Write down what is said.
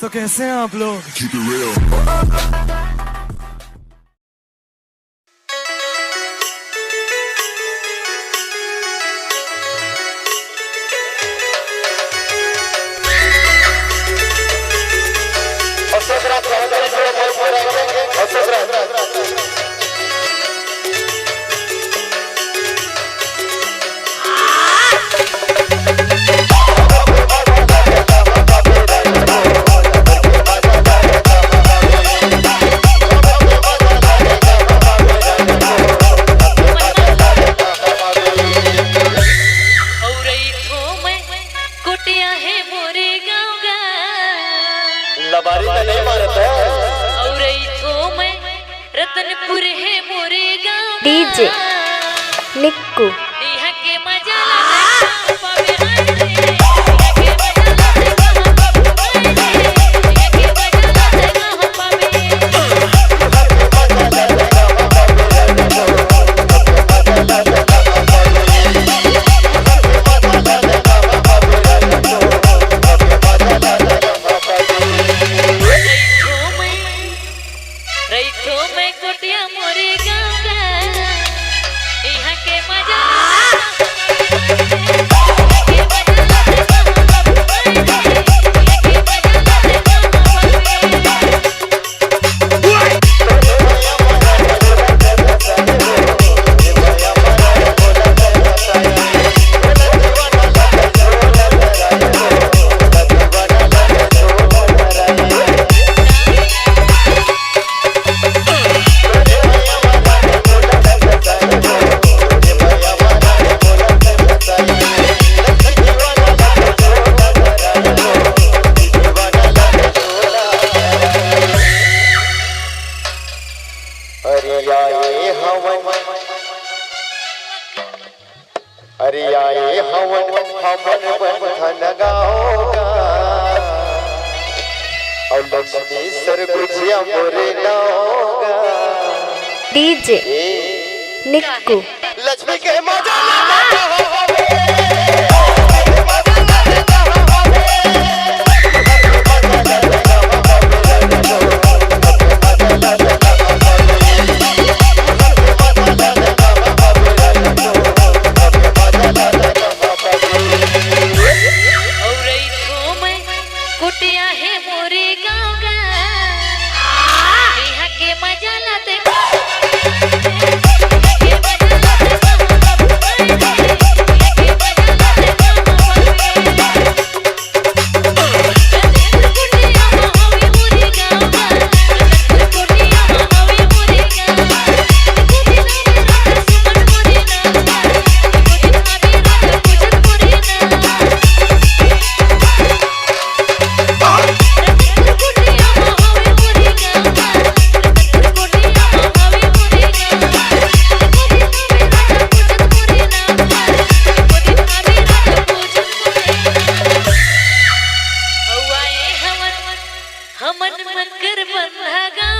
तो कैसे हैं आप लोग? Keep it real. लबारी में नहीं मारता और इथो में रतनपुर है मोरे गाँव डीजे निक्कू यहाँ के मजा लगा पावे रे यहाँ के मजा लगा पावे रे यहाँ के मजा लगा पावे रईथो में कोटिया मोरे गाँव का यहाँ के मजा अरे आए हवन हमन बंधन गाओगा और लक्ष्मी सरगुजिया मोरे नाओगा डीजे निक्कू लक्ष्मी के मजा कुटिया है मोरे गाँव का यहाँ के मजा लाते हमन मन कर बंधा गाँव